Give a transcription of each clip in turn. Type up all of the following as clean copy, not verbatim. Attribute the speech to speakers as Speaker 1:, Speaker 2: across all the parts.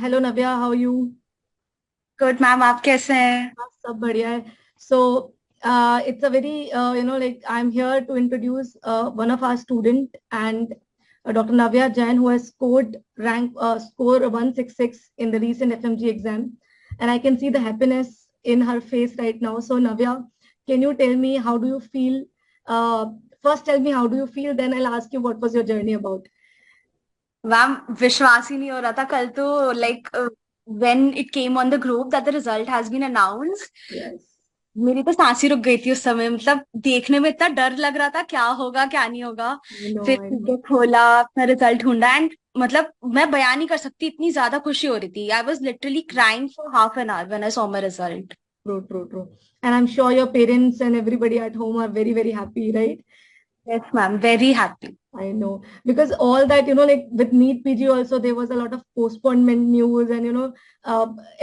Speaker 1: Hello Navya, how you?
Speaker 2: Good ma'am. आप कैसे हैं?
Speaker 1: हाँ, सब बढ़िया है. So it's a very like I am here to introduce one of our student and Dr. Navya Jain, who has score 166 in the recent FMG exam, and I can see the happiness in her face right now. So Navya, can you tell me how do you feel? uh, First tell me how do you feel, then I'll ask you what was your journey about.
Speaker 2: Ma'am, विश्वास ही नहीं हो रहा था कल तो when it came on the group that the result has been announced.
Speaker 1: Yes.
Speaker 2: मेरी तो सांस ही रुक गई थी उस समय। मतलब देखने में इतना डर लग रहा था, क्या होगा क्या नहीं होगा।
Speaker 1: I know,
Speaker 2: फिर
Speaker 1: I know.
Speaker 2: ठीक खोला, अपना रिजल्ट ढूंढा एंड मतलब मैं बयान नहीं कर सकती, इतनी ज्यादा खुशी हो रही थी। I was literally crying for half an hour when I saw my result.
Speaker 1: True, true, true. And I'm sure your parents and everybody at home are very, very happy, right?
Speaker 2: Yes ma'am, very happy.
Speaker 1: I know. Because all that, like with NEET PG also, there was a lot of postponement news, and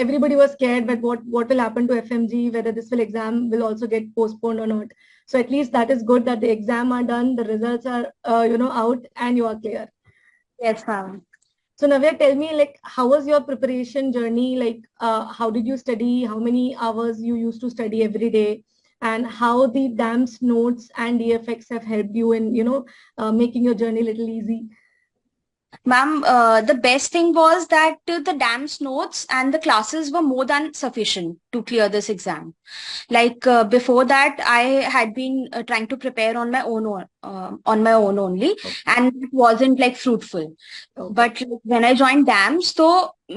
Speaker 1: everybody was scared that what will happen to FMG, whether this will exam will also get postponed or not. So at least that is good that the exam are done, the results are out, and you are clear.
Speaker 2: Yes ma'am.
Speaker 1: So Navya, tell me, like, how was your preparation journey? Like, how did you study? How many hours you used to study every day? And how the DAMS notes and DFX have helped you in, making your journey a little easy?
Speaker 2: Ma'am, the best thing was that the DAMS notes and the classes were more than sufficient to clear this exam. Before that, I had been trying to prepare on my own only,
Speaker 1: Okay.
Speaker 2: and it wasn't like fruitful.
Speaker 1: Okay.
Speaker 2: But when I joined DAMS, तो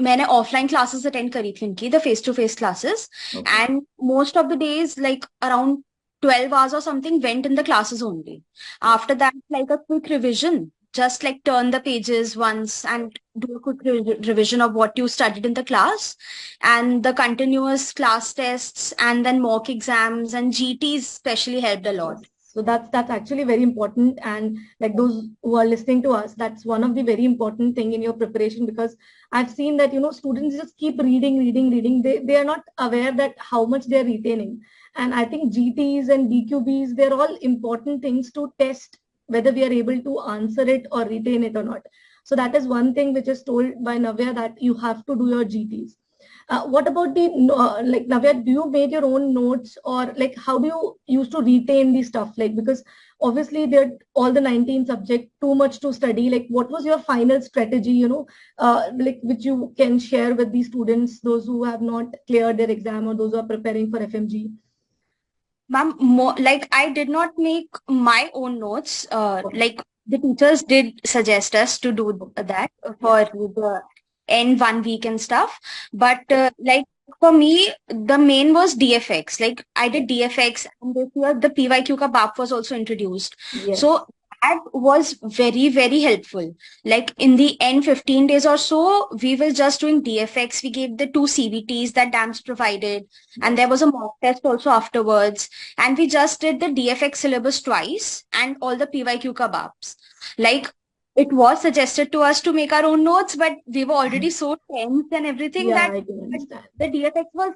Speaker 2: मैंने offline classes attend करी थी इनकी, the face-to-face classes,
Speaker 1: Okay.
Speaker 2: and most of the days, like around 12 hours or something, went in the classes only. After that, like a quick revision, just like turn the pages once and do a quick revision of what you studied in the class, and the continuous class tests and then mock exams and GTs especially helped a
Speaker 1: Yes.
Speaker 2: lot.
Speaker 1: So that's actually very important. And like those who are listening to us, that's one of the very important thing in your preparation, because I've seen that, students just keep reading, reading, reading. They are not aware that how much they're retaining. And I think GTs and DQBs, they're all important things to test whether we are able to answer it or retain it or not. So that is one thing which is told by Navya, that you have to do your GTs. What about the like Navya? Do you made your own notes, or like how do you used to retain the stuff? Like, because obviously there all the 19 subject too much to study. Like, what was your final strategy? Like which you can share with the students, those who have not cleared their exam or those who are preparing for FMG.
Speaker 2: Ma'am, like I did not make my own notes.
Speaker 1: Okay.
Speaker 2: Like the teachers did suggest us to do
Speaker 1: Okay.
Speaker 2: that
Speaker 1: Yeah.
Speaker 2: for the end 1 week and stuff. But like for me, the main was DFX. Like I
Speaker 1: Yeah.
Speaker 2: did DFX, and this year the PYQ ka BAP was also introduced.
Speaker 1: Yes.
Speaker 2: So that was very, very helpful. Like in the end 15 days or so, we were just doing DFX. We gave the two CBTs that DAMS provided, and
Speaker 1: Yes.
Speaker 2: there was a mock test also afterwards, and we just did the DFX syllabus twice and all the PYQ kebabs. Like it was suggested to us to make our own notes, but we were already so tense and everything
Speaker 1: Yeah,
Speaker 2: that
Speaker 1: I can understand.
Speaker 2: the DFX was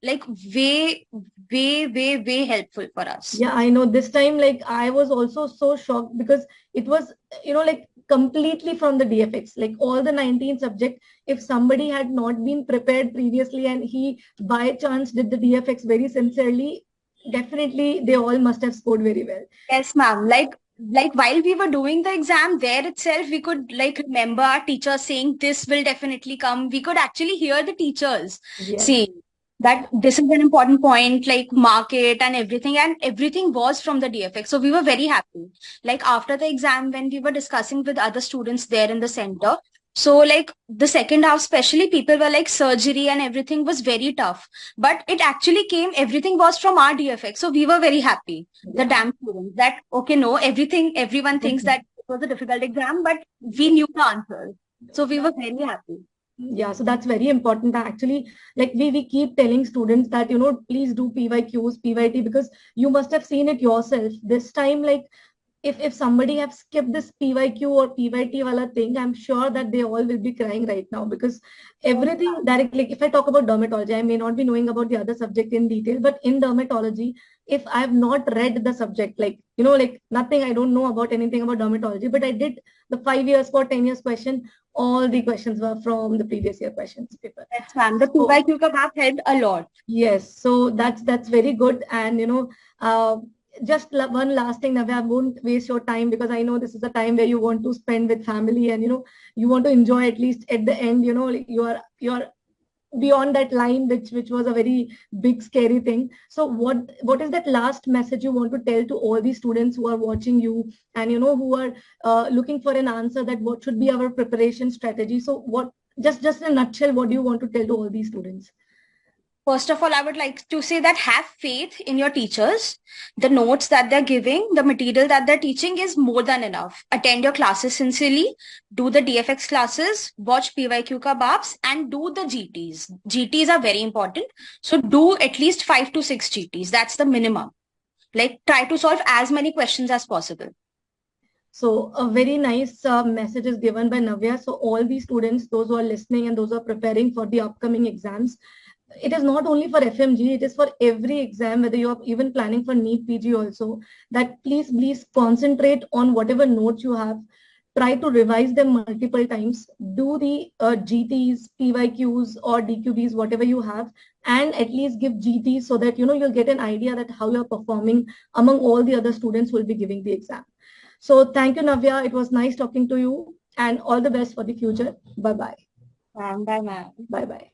Speaker 2: like way, way, way, way helpful for us.
Speaker 1: Yeah, I know. This time, like, I was also so shocked because it was, like completely from the DFX, like all the 19 subject. If somebody had not been prepared previously and he by chance did the DFX very sincerely, definitely they all must have scored very well.
Speaker 2: Yes, ma'am. Like while we were doing the exam there itself, we could like remember our teacher saying this will definitely come. We could actually hear the teachers
Speaker 1: Yes.
Speaker 2: saying that this is an important point, like market and everything was from the DFX. So we were very happy. Like after the exam, when we were discussing with other students there in the center, so like the second half, especially people were like surgery and everything was very tough. But it actually came, everything was from our DFX. So we were very happy, the
Speaker 1: Yeah.
Speaker 2: damn students, that okay, no, everyone thinks that it was a difficult exam, but we knew the answers. So we were very happy.
Speaker 1: Yeah, so that's very important. Actually, like we keep telling students that, please do PYQs, PYT, because you must have seen it yourself. This time, like if somebody have skipped this PYQ or PYT wala thing, I'm sure that they all will be crying right now, because
Speaker 2: Yes,
Speaker 1: everything
Speaker 2: ma'am.
Speaker 1: directly, like if I talk about dermatology, I may not be knowing about the other subject in detail, but in dermatology, if I have not read the subject, like, like nothing, I don't know about anything about dermatology, but I did the 5 years for 10 years question. all the questions were from the previous year questions paper.
Speaker 2: Yes, ma'am. The PYQ ka map helped a lot.
Speaker 1: Yes, so that's very good. And just one last thing, Navya, I won't waste your time because I know this is a time where you want to spend with family, and you want to enjoy at least at the end. You're beyond that line, which was a very big scary thing. So what is that last message you want to tell to all the students who are watching you, and who are looking for an answer, that what should be our preparation strategy? So what, just in a nutshell, what do you want to tell to all these students?
Speaker 2: First of all, I would like to say that have faith in your teachers. The notes that they're giving, the material that they're teaching is more than enough. Attend your classes sincerely, do the DFX classes, watch PYQ Kababs, and do the GTs. GTs are very important. So do at least 5 to 6 GTs. That's the minimum. Like try to solve as many questions as possible.
Speaker 1: So a very nice message is given by Navya. So all the students, those who are listening and those who are preparing for the upcoming exams, it is not only for FMG, it is for every exam, whether you are even planning for NEET PG also, that please concentrate on whatever notes you have. Try to revise them multiple times. Do the GTs, PYQs or DQBs, whatever you have, and at least give GTs so that you'll get an idea that how you're performing among all the other students who will be giving the exam. So thank you, Navya. It was nice talking to you, and all the best for the future. Bye-bye.
Speaker 2: Bye, ma'am.
Speaker 1: Bye-bye.